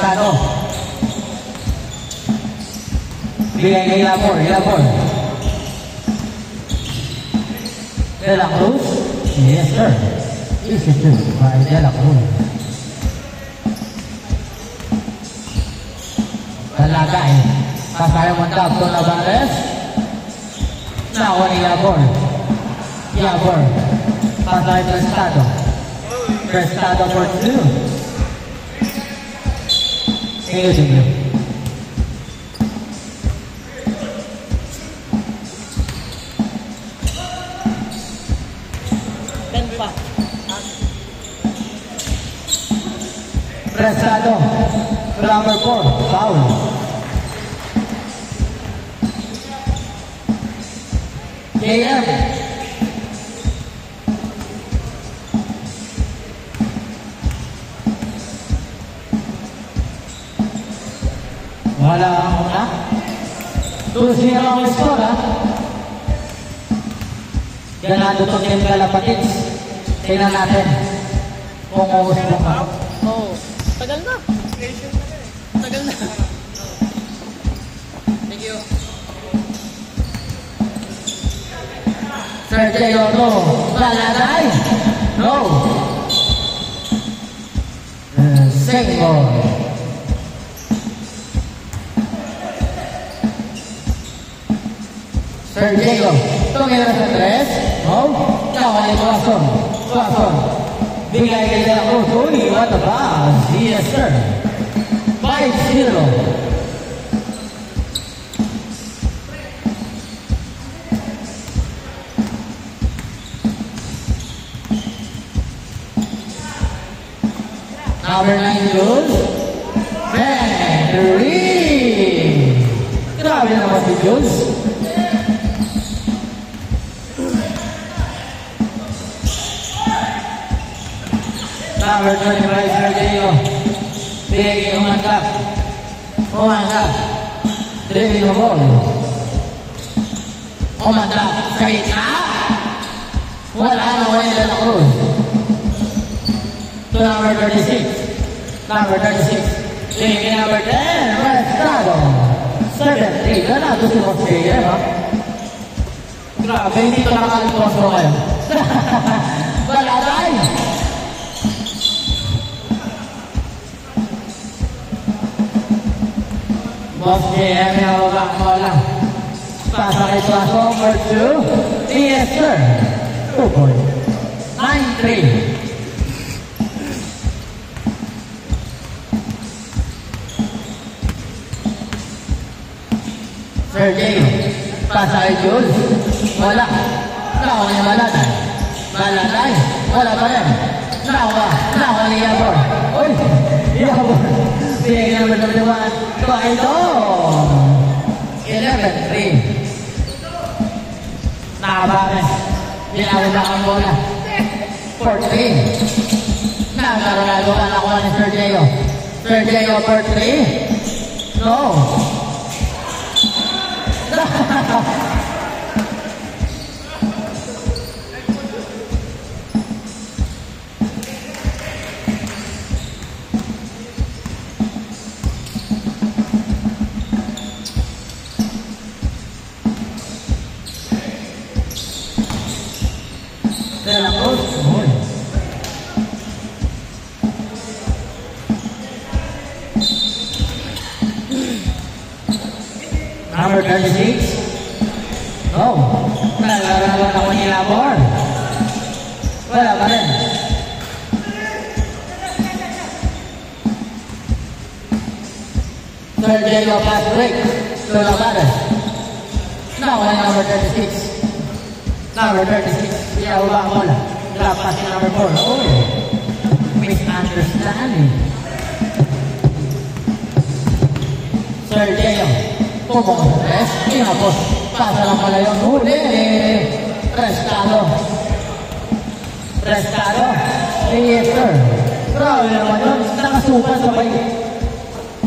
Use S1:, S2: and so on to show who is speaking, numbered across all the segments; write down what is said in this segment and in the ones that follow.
S1: Prestado. Bigay kay Labor. De La Cruz. Yes, sir. Easy to by De La Cruz. Talagay. Pasaya mo tap to Navarez. Nawa ni Labor. Pasay Prestado. Prestado for 2. Single. Prestado. Number 4. Foul. KM. Wala ang una. 2-0 ang score, ha? Ganado to team Kalapatids. Tingnan natin kung uus mo ka.
S2: Oo. Tagal na. Thank you.
S1: Sergio no. Balanay. No. Single. Sergio. Tumira sa 3. No. Kawali Tuason. Bigay kay De La Cruz. Uy, what a pass. Yes, sir. 5-0. Number 9, Jules. Henry. Grabe naman si Jules. Number 25, Sergio. Bigay umangkap. Driving the ball. Umangkap. Sa gitna. Wala na wala De La Cruz. To number 36. Bigay number 10. Prestado. 7-3. Ganado si Jose, ha? Grabe, hindi ito nakalimos mo kayo. Balatay. Boss JM, hawak mo lang. Pasa kay Tuason for 2. Yes, sir. 2 point. 9-3. Sergio. Pasa kay Jules. Wala. Nawa niya Balatay. Wala pa rin. Nawa ni Yabor. Uy! Yabor. Bigay number 21. Ito. 11-3. Nakabares. Ginagawa ang bola. 14. Nagkaroon na ako ni Sergio. Sergio for 3. No. De La Cruz. Number 36. No. Naglalaro ako ni Labor. Wala pa rin. Sergio pass break. To Navarez. Now number 36. Number 36. Iyawa ang bola. Drop pass ni number 4. Oh. Misunderstanding. Sergio. Pumong. Inapos. Pasa lang pala yung huli. Prestado. Yes, sir. Grabe naman yun. Nakasukan sabay.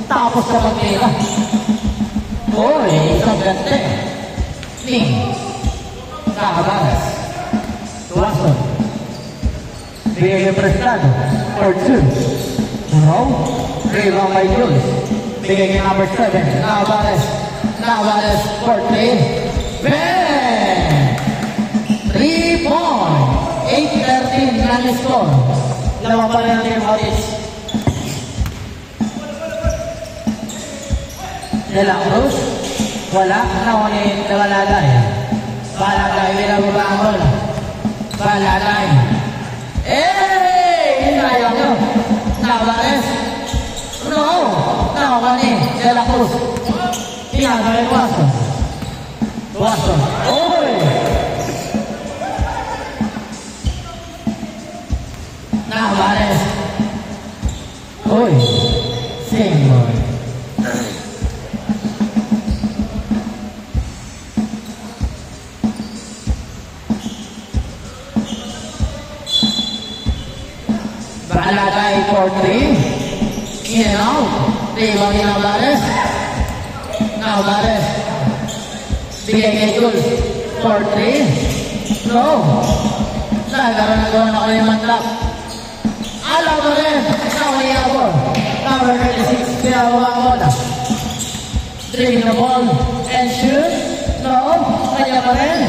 S1: Tapos sa pagkira. Uy, isang gante. Ning. Nakabaras. Tuason. Bigay Prestado. For 2. No. Rebound by Jules. Bigay kay number 7. Navarez. Navarez for 3. Bang! 3 point. 8-13 na score. Lawan pa rin ang Team Otis. De La Cruz. Wala. Nakunin na Balatay. Balatay. Binababa ang bola. Balatay. Hinayang nyo. Navarez. No. Nakunin. De La Cruz. Pinagay Watson. Watson. Oy! Navarez. Oy! Single. Balatay for 3. In and out. Rebound ni Navarez. Navarez. Bigay kay Jules for 3. No. Nagkaroon na gawin ako yung manlap. Alam mo rin. Nakawin ako. Number 36. Pinababa ang bola. Dribbling the ball and shoot. No. Kanya pa rin.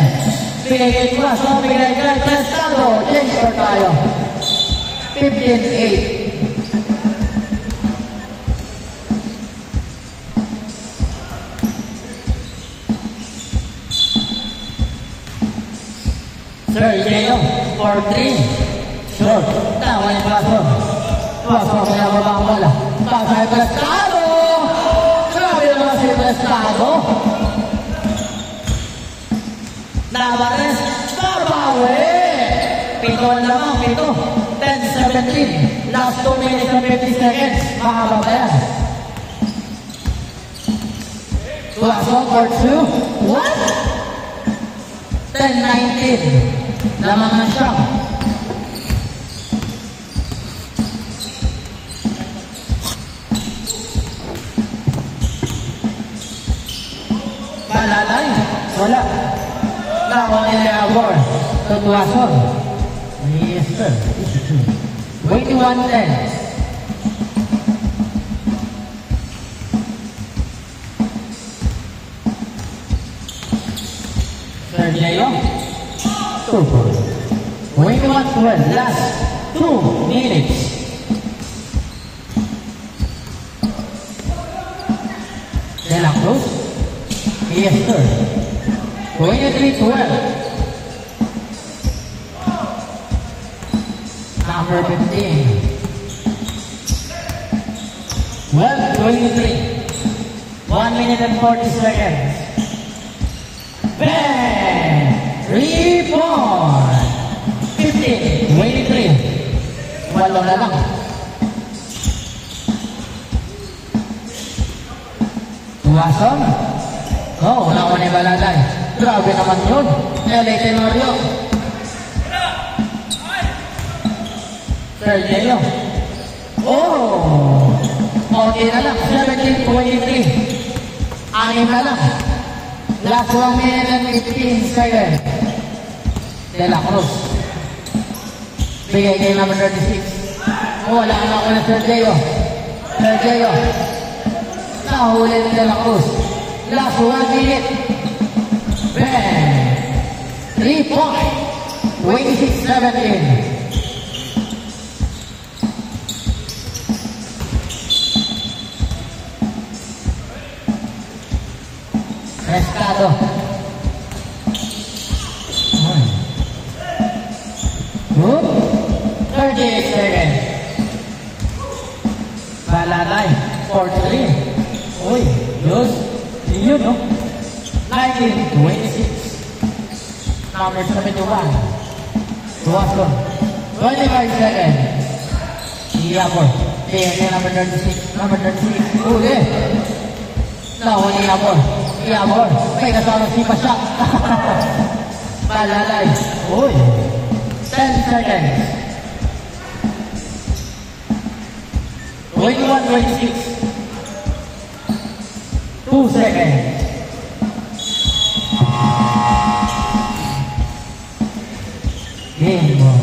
S1: Bigay kay Klas. No. Bigay kay Prestado. Change for tayo. 15-8. Sergio for 3. Short. Tawa ni Pasok. Pasok kaya baba ang bola. Pasok kay Prestado. Sabi naman si Prestado. Navarez. Babawi. 7 lamang. 10-17. Last 2 minutes and 50 seconds. Mahaba pa yan. Pasok for 2. What? 10-19. Lamang na siya. Balatay. Wala. Lawan ni Leabor. Tutuason. Yes, sir. 21-10. Sergio. 21-12. Last 2 minutes. De La Cruz. Yes, sir. 23-12. Number 15. 12-23. 1 minute and 40 seconds. Bang! 3 point. 15-23. Walo na lang. Tuwason. Oh, nakuha ni Balatay. Grabe naman yun. LA Tenorio. Sergio. Oh! Okay na lang. 17-23. 6 na lang. Last 1 minute and 15 seconds. De La Cruz. Bigay kay number 36. Wala na ako na Sergio. Sergio. Nahuli ni De La Cruz. Last 1 minute. Bang! 3 point. 26-17. Prestado. Good. 38 seconds. Balatay. 4-3. Uy, Diyos. Yun, no? 19-26. Number 71. Tuwason. 25 seconds. Iapor. Number 36. Number 36. Uli. Nakuha ni Iapor. Iapor. May kasama si Pasyak. Balatay. Uy. 10 seconds. 21-26. 2 seconds. Game ball.